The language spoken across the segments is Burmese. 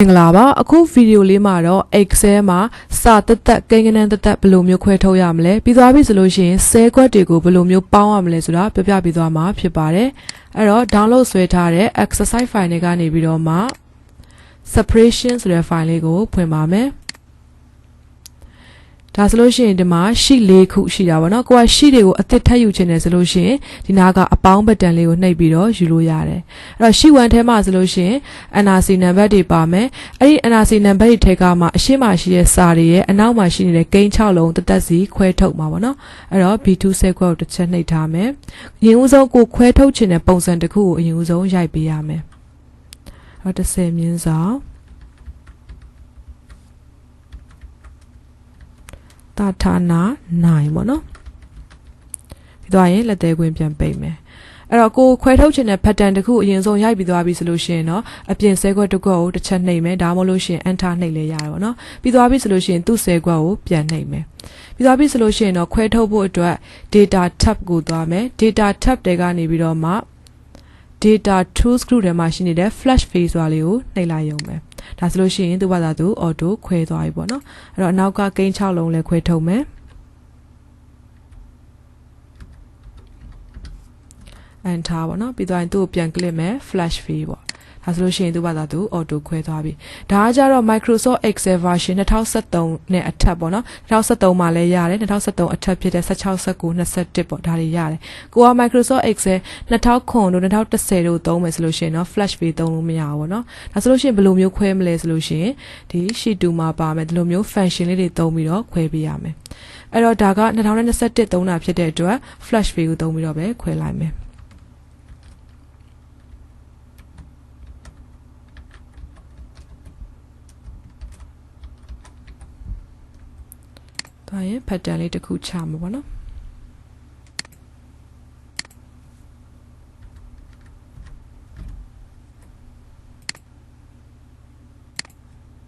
မင်္ဂလာပါအခုဗီဒီယိုလေးမှာတော့ Excel မှာစာတက်တက်ကိန်းဂဏန်းတက်တက်ဘယ်လိုမျိုးခွဲထုတ်ရမလဲပြီးသွားပြီဆိုလို့ရှိရင်ဆဲခွက်တွေကိုဘယ်လိုမျိုးပေါင်းရမလဲဆိုတာပြပြပြီးသွားမှာဖြစ်ပါတယ်အဲ့တော့ download ဆွဲထားတဲ့ exercise file တွေကနေပြီးတော့မှ separation ဆိုတဲ့ file လေးကိုဖွင့်ပါမယ်ဒါဆိုလို့ရှိရင်ဒီမှာ sheet ၄ခုရှိတာပေါ့နော်ကိုက sheet တွေကိုအသစ်ထပ်ယူချင်တယ်ဆိုလို့ရှိရင်ဒီနာကအပေါင်းဘတ်တန်လေးကိုနှိပ်ပြီးတော့ယူလို့ရတယ်အဲ့တော့ sheet 1ထဲမှာဆိုလို့ရှိရင် NRC နံပါတ်တွေပါမယ်အဲ့ဒီ NRC နံပါတ်တွေထဲကမှအရှေ့မှာရှိတဲ့စာတွေရဲ့အနောက်မှာရှိနေတဲ့ကိန်း6လုံးတစ်သက်စီခွဲထုတ်မှာပေါ့နော်အဲ့တော့ B2 set ခွဲကိုတစ်ချက်နှိပ်ထားမယ်အရင်ဦးဆုံးကိုခွဲထုတ်ချင်တဲ့ပုံစံတစ်ခုကိုအရင်ဦးဆုံးရိုက်ပေးရမယ်အဲ့တော့10မြင်းဆောင်တာဌာနာ9ပေါ့နော်ပြီးသွားရင်လက်သေးခွင်းပြန်ပိတ်မယ်အဲ့တော့ကိုခွဲထုတ်ချင်တဲ့ pattern တစ်ခုအရင်ဆုံးရိုက်ပြီးသွားပြီဆိုလို့ရှိရင်တော့အပြင်ဆဲခွက်တစ်ခွက်ကိုတစ်ချက်နှိပ်မယ်ဒါမှမဟုတ်လို့ရှိရင် enter နှိပ်လဲရတယ်ပေါ့နော်ပြီးသွားပြီဆိုလို့ရှိရင်သူ့ဆဲခွက်ကိုပြန်နှိပ်မယ်ပြီးသွားပြီဆိုလို့ရှိရင်တော့ခွဲထုတ်ဖို့အတွက် data tab ကိုသွားမယ် data tab တွေကနေပြီးတော့မှ data tools group ထဲမှာရှိနေတဲ့ flash face ဆိုတာလေးကိုနှိပ်လိုက်ရုံပဲဒါဆိုလို့ရှိရင်သူ့ဘာသာသူ auto ခွဲသွားပြီပေါ့နော်အဲ့တော့အနောက်ကကိန်း6လုံးလည်းခွဲထုတ်မယ်enter ပေါ့နော်ပြီးသွားရင်သူ့ကိုပြန် click မယ် flash face ပေါ့ဒါဆိုလို့ရှိရင်သူ့ဘာသာသူ auto ခွဲသွားပြီဒါကကြတော့ Microsoft Excel version 2013နဲ့အထက်ပေါ့နော်2013မှာလည်းရတယ်2013အထက်ဖြစ်တဲ့16 19 21ပေါ့ဒါတွေရတယ်ကိုက Microsoft Excel 2009တို့2010တို့သုံးမယ်ဆိုလို့ရှိရင်တော့ flash face သုံးလို့မရဘူးပေါ့နော်ဒါဆိုလို့ရှိရင်ဘယ်လိုမျိုးခွဲမလဲဆိုလို့ရှိရင်ဒီ sheet 2မှာပါမယ်ဒီလိုမျိုး function လေးတွေသုံးပြီးတော့ခွဲပေးရမယ်အဲ့တော့ဒါက2021သုံးတာဖြစ်တဲ့အတွက် flash face ကိုသုံးပြီးတော့ပဲခွဲလိုက်မယ်ဒါရင် pattern လေးတစ်ခုချမှာပေါ့နော်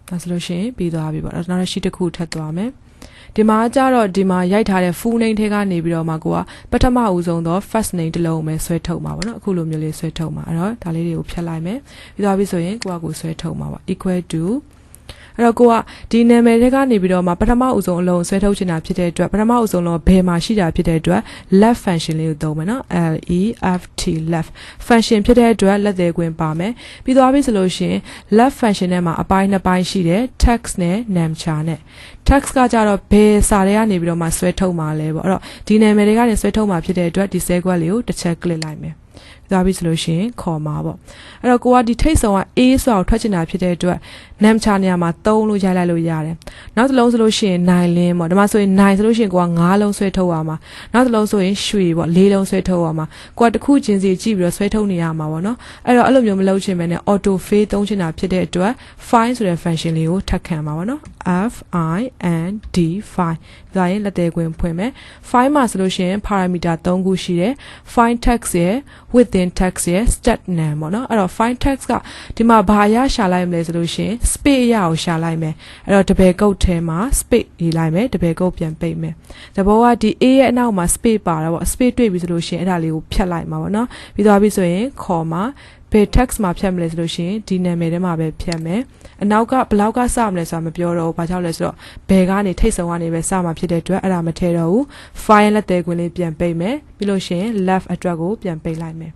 ဒါဆိုလို့ရှိရင်ပြီးသွားပြီပေါ့နောက်တစ် sheet တစ်ခုထပ်သွားမယ်ဒီမှာကြတော့ဒီမှာရိုက်ထားတဲ့ full name ထဲကနေပြီးတော့မှကိုကပထမဦးဆုံးတော့ first name တစ်လုံးပဲဆွဲထုတ်မှာပေါ့နော်အခုလိုမျိုးလေးဆွဲထုတ်မှာအဲ့တော့ဒါလေးတွေကိုဖြတ်လိုက်မယ်ပြီးသွားပြီဆိုရင်ကိုကကိုဆွဲထုတ်မှာပေါ့ equal toအဲ့တော့ကိုကဒီနာမည်တွေကနေပြီးတော့မှပထမဦးဆုံးအလုံးဆွဲထုတ်ချင်တာဖြစ်တဲ့အတွက်ပထမဦးဆုံးလုံးဘယ်မှာရှိတာဖြစ်တဲ့အတွက် left function လေးကိုသုံးမယ်နော် left left function ဖြစ်တဲ့အတွက်လက်သေးခွင်းပါမယ်ပြီးသွားပြီဆိုလို့ရှိရင် left function ထဲမှာအပိုင်းနှစ်ပိုင်းရှိတယ် text နဲ့ number နဲ့ text ကကြတော့ဘယ်စာတွေကနေပြီးတော့မှဆွဲထုတ်မှာလဲပေါ့အဲ့တော့ဒီနာမည်တွေကနေဆွဲထုတ်မှာဖြစ်တဲ့အတွက်ဒီ cell ခွက်လေးကိုတစ်ချက် click လိုက်မယ်သွားပြီဆိုလို့ရှိရင်ခေါ်မှာပေါ့အဲ့တော့ကိုကဒီထိတ်ဆောင်က A ဆိုတာကိုထွက်ချင်တာဖြစ်တဲ့အတွက်နမ်ချာနေရာမှာ3လို့ရိုက်လိုက်လို့ရတယ်နောက်တစ်လုံးဆိုလို့ရှိရင်9လင်းပေါ့ဒီမှာဆိုရင်9ဆိုလို့ရှိရင်ကိုက9လုံးဆွဲထုတ်ရမှာနောက်တစ်လုံးဆိုရင်ရွှေပေါ့4လုံးဆွဲထုတ်ရမှာကိုကတစ်ခုချင်းစီကြည့်ပြီးတော့ဆွဲထုတ်နေရမှာပေါ့နော်အဲ့တော့အဲ့လိုမျိုးမလုပ်ချင်ပဲနဲ့ auto fill သုံးချင်တာဖြစ်တဲ့အတွက် find ဆိုတဲ့ function လေးကိုထပ်ခံပါပေါ့နော် find find ဒါရင်လက်သေးခွင်းဖွင့်မယ် find မှာဆိုလို့ရှိရင် parameter 3ခုရှိတယ် find text ရယ် within text ရယ် stat name ပေါ့နော်အဲ့တော့ find text ကဒီမှာဘာရရှာလိုက်မလဲဆိုလို့ရှိရင် space ရအောင်ရှာလိုက်မယ်အဲ့တော့တပယ်ကုတ်ထဲမှာ space ရေးလိုက်မယ်တပယ်ကုတ်ပြန်ပိတ်မယ်တဘောကဒီ A ရဲ့အနောက်မှာ space ပါတာပေါ့ space တွေ့ပြီဆိုလို့ရှိရင်အဲ့ဒါလေးကိုဖြတ်လိုက်မှာပေါ့နော်ပြီးသွားပြီဆိုရင်ခေါ်မှာဘယ် text မှာဖြတ်မလဲဆိုလို့ရှိရင်ဒီနာမည်ထဲမှာပဲဖြတ်မယ်အနောက်ကဘယ်လောက်ကစမလဲဆိုတာမပြောတော့ဘူးဘာကြောင့်လဲဆိုတော့ဘယ်ကနေထိတ်ဆုံးကနေပဲစမှာဖြစ်တဲ့အတွက်အဲ့ဒါမထည့်တော့ဘူး file လက်သေးခွင်းလေးပြန်ပိတ်မယ်ပြီးလို့ရှိရင် left အတွက်ကိုပြန်ပိတ်လိုက်မယ်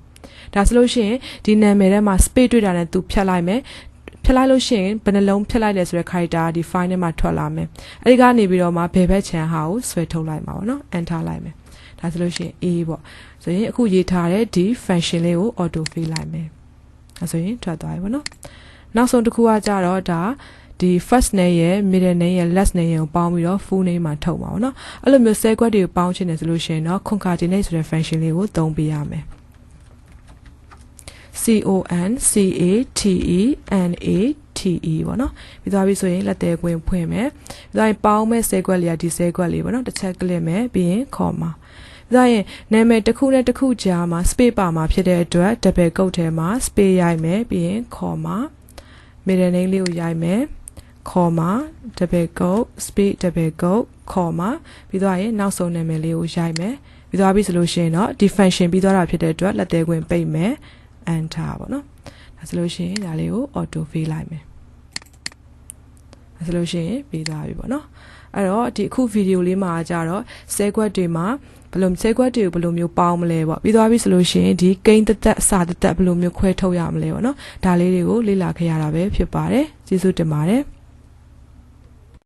ဒါဆိုလို့ရှိရင်ဒီနာမည်ထဲမှာ space တွေ့တာနဲ့သူဖြတ်လိုက်မယ်ဖြတ်လိုက်လို့ရှိရင်ဘယ်နှလုံးဖြတ်လိုက်လဲဆိုတဲ့ character ဒီ file ထဲမှာထွက်လာမယ်အဲ့ဒီကနေပြီးတော့မှဘယ်ဘက်ခြမ်းဟာကိုဆွဲထုတ်လိုက်မှာပေါ့နော် enter လိုက်မယ်ဒါဆိုလို့ရှိရင် A ပေါ့ဆိုရင်အခုရေးထားတဲ့ဒီ function လေးကို auto fill လိုက်မယ်ဒါဆိုရင်ထွက်သွားပြီပေါ့နော်နောက်ဆုံးတစ်ခုကကြတော့ဒါဒီ first name ရယ် middle name ရယ် last name ရယ်ကိုပေါင်းပြီးတော့ full name မှာထုတ်မှာပေါ့နော်အဲ့လိုမျိုး cell ခွက်တွေကိုပေါင်းချင်တယ်ဆိုလို့ရှိရင်တော့ concatenate ဆိုတဲ့ function လေးကိုသုံးပေးရမယ် CONCATENATE ပေါ့နော်ပြီးသွားပြီဆိုရင်လက်သေးခွင်းဖွင့်မယ်ပြီးသွားရင်ပေါင်းမဲ့ cell ခွက်လေးကဒီ cell ခွက်လေးပေါ့နော်တစ်ချက် click မယ်ပြီးရင်ခေါ်မှာဒါရင်နာမည်တစ်ခုနဲ့တစ်ခုကြားမှာ space ပါမှာဖြစ်တဲ့အတွက် double quote ထဲမှာ space ရိုက်မယ်ပြီးရင်ခေါ်မှာ middle name လေးကိုရိုက်မယ်ခေါ်မှာ double quote space double quote ခေါ်မှာပြီးသွားရင်နောက်ဆုံးနာမည်လေးကိုရိုက်မယ်ပြီးသွားပြီဆိုလို့ရှိရင်တော့ဒီ function ပြီးသွားတာဖြစ်တဲ့အတွက်လက်သေးခွင်းပိတ်မယ်enter ပေါ့နော်ဒါဆိုလို့ရှိရင်ဒါလေးကို auto fill လိုက်မယ် ဆိုလို့ရှိရင်ပြီးသွားပြီပေါ့နော်အဲ့တော့ဒီအခုဗီဒီယိုလေးမှာကြတော့ဆဲကွက်တွေမှာဘယ်လိုဆဲကွက်တွေကိုဘယ်လိုမျိုးပေါင်းမလဲပေါ့ပြီးသွားပြီဆိုလို့ရှိရင်ဒီကိန်းသက်အစာသက်ဘယ်လိုမျိုးခွဲထုတ်ရမလဲပေါ့နော်ဒါလေးတွေကိုလေ့လာခဲ့ရတာပဲဖြစ်ပါတယ်ကျေးဇူးတင်ပါတယ်